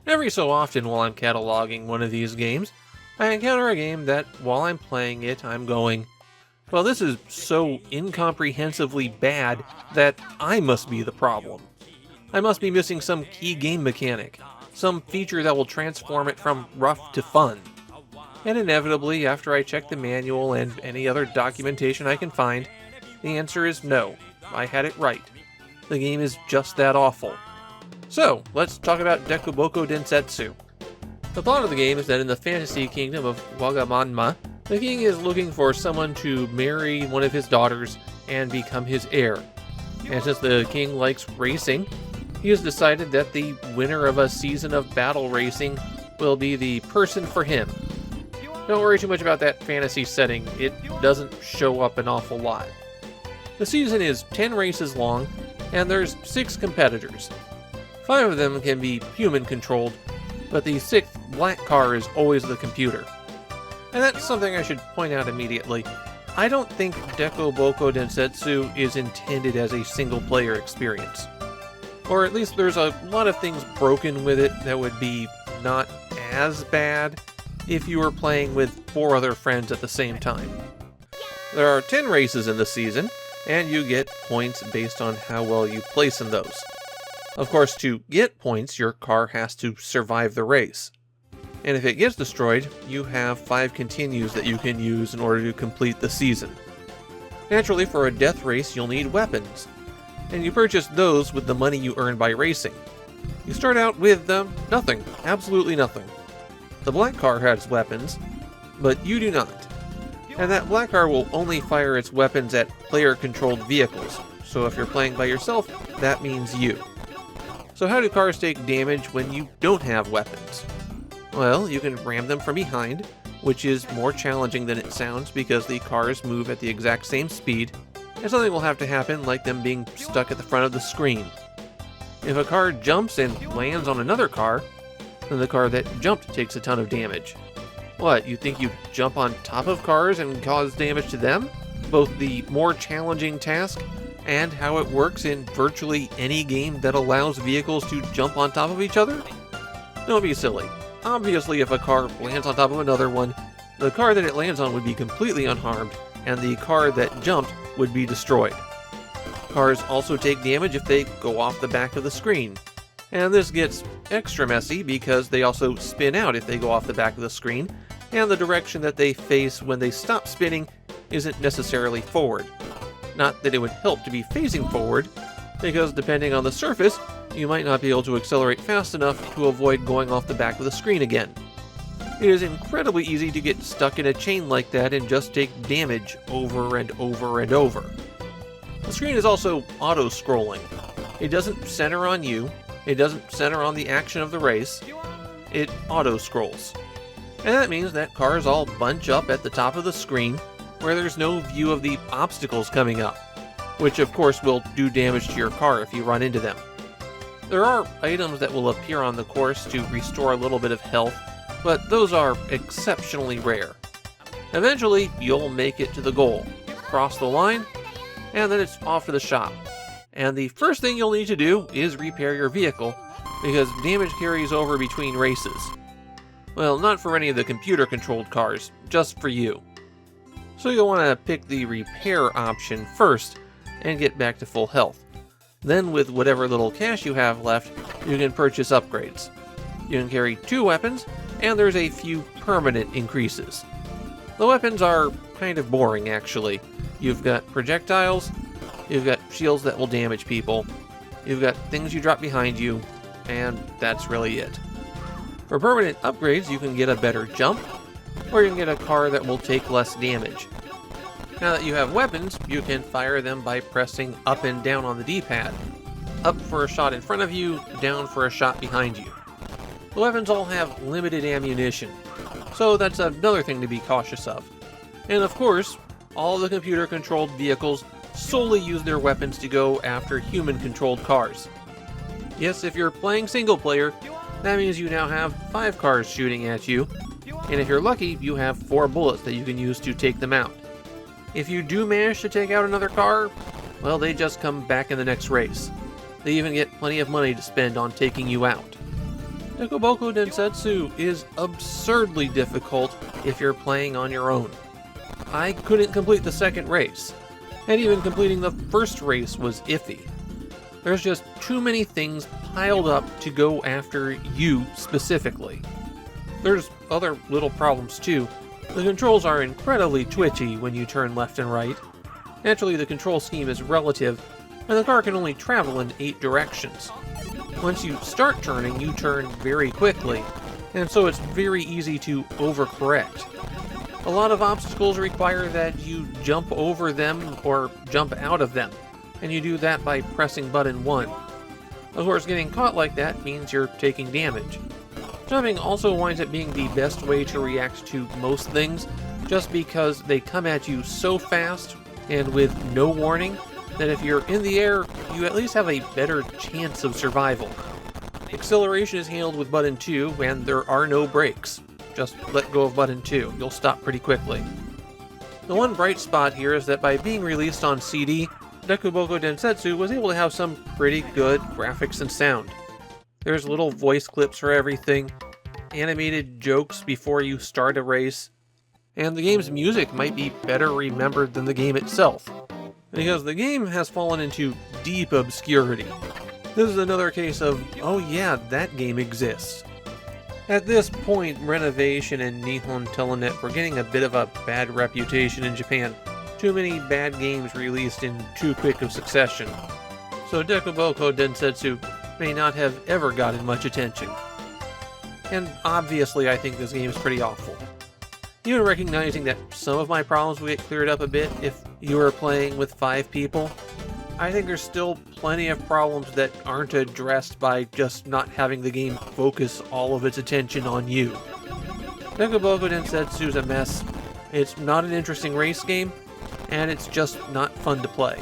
Every so often while I'm cataloging one of these games, I encounter a game that, while I'm playing it, I'm going, well, this is so incomprehensibly bad that I must be the problem. I must be missing some key game mechanic, some feature that will transform it from rough to fun. And inevitably, after I check the manual and any other documentation I can find, the answer is no, I had it right. The game is just that awful. So, let's talk about Dekoboku Densetsu. The plot of the game is that in the fantasy kingdom of Wagamanma, the king is looking for someone to marry one of his daughters and become his heir. And since the king likes racing, he has decided that the winner of a season of battle racing will be the person for him. Don't worry too much about that fantasy setting, it doesn't show up an awful lot. The season is 10 races long, and there's 6 competitors. 5 of them can be human-controlled, but the 6th black car is always the computer. And that's something I should point out immediately. I don't think Dekoboku Densetsu is intended as a single-player experience. Or at least there's a lot of things broken with it that would be not as bad if you were playing with 4 other friends at the same time. There are 10 races in the season, and you get points based on how well you place in those. Of course, to get points, your car has to survive the race. And if it gets destroyed, you have 5 continues that you can use in order to complete the season. Naturally, for a death race, you'll need weapons, and you purchase those with the money you earn by racing. You start out with nothing, absolutely nothing. The black car has weapons, but you do not. And that black car will only fire its weapons at player-controlled vehicles, so if you're playing by yourself, that means you. So how do cars take damage when you don't have weapons? Well, you can ram them from behind, which is more challenging than it sounds because the cars move at the exact same speed, and something will have to happen like them being stuck at the front of the screen. If a car jumps and lands on another car, then the car that jumped takes a ton of damage. What, you think you'd jump on top of cars and cause damage to them? Both the more challenging task and how it works in virtually any game that allows vehicles to jump on top of each other? Don't be silly. Obviously, if a car lands on top of another one, the car that it lands on would be completely unharmed, and the car that jumped would be destroyed. Cars also take damage if they go off the back of the screen. And this gets extra messy because they also spin out if they go off the back of the screen, and the direction that they face when they stop spinning isn't necessarily forward. Not that it would help to be facing forward, because depending on the surface, you might not be able to accelerate fast enough to avoid going off the back of the screen again. It is incredibly easy to get stuck in a chain like that and just take damage over and over and over. The screen is also auto-scrolling. It doesn't center on you, it doesn't center on the action of the race, it auto-scrolls. And that means that cars all bunch up at the top of the screen where there's no view of the obstacles coming up, which of course will do damage to your car if you run into them. There are items that will appear on the course to restore a little bit of health, but those are exceptionally rare. Eventually, you'll make it to the goal, cross the line, and then it's off to the shop. And the first thing you'll need to do is repair your vehicle, because damage carries over between races. Well, not for any of the computer-controlled cars, just for you. So you'll want to pick the repair option first, and get back to full health. Then with whatever little cash you have left, you can purchase upgrades. You can carry 2 weapons, and there's a few permanent increases. The weapons are kind of boring, actually. You've got projectiles, you've got shields that will damage people, you've got things you drop behind you, and that's really it. For permanent upgrades, you can get a better jump, or you can get a car that will take less damage. Now that you have weapons, you can fire them by pressing up and down on the D-pad. Up for a shot in front of you, down for a shot behind you. The weapons all have limited ammunition, so that's another thing to be cautious of. And of course, all the computer-controlled vehicles solely use their weapons to go after human-controlled cars. Yes, if you're playing single-player, that means you now have 5 cars shooting at you, and if you're lucky, you have 4 bullets that you can use to take them out. If you do manage to take out another car, well, they just come back in the next race. They even get plenty of money to spend on taking you out. Dekoboku Densetsu is absurdly difficult if you're playing on your own. I couldn't complete the second race, and even completing the first race was iffy. There's just too many things piled up to go after you specifically. There's other little problems too. The controls are incredibly twitchy when you turn left and right. Naturally, the control scheme is relative, and the car can only travel in 8 directions. Once you start turning, you turn very quickly, and so it's very easy to overcorrect. A lot of obstacles require that you jump over them or jump out of them, and you do that by pressing button 1. Of course, getting caught like that means you're taking damage. Jumping also winds up being the best way to react to most things, just because they come at you so fast and with no warning that if you're in the air, you at least have a better chance of survival. Acceleration is handled with button 2, and there are no brakes. Just let go of button 2, you'll stop pretty quickly. The one bright spot here is that by being released on CD, Dekoboku Densetsu was able to have some pretty good graphics and sound. There's little voice clips for everything, animated jokes before you start a race, and the game's music might be better remembered than the game itself, because the game has fallen into deep obscurity. This is another case of, oh yeah, that game exists. At this point, Renovation and Nihon Telenet were getting a bit of a bad reputation in Japan. Too many bad games released in too quick of succession. So Dekoboku Densetsu may not have ever gotten much attention. And obviously I think this game is pretty awful. Even recognizing that some of my problems will get cleared up a bit if you are playing with 5 people, I think there's still plenty of problems that aren't addressed by just not having the game focus all of its attention on you. Dekoboku Densetsu is a mess, it's not an interesting race game, and it's just not fun to play.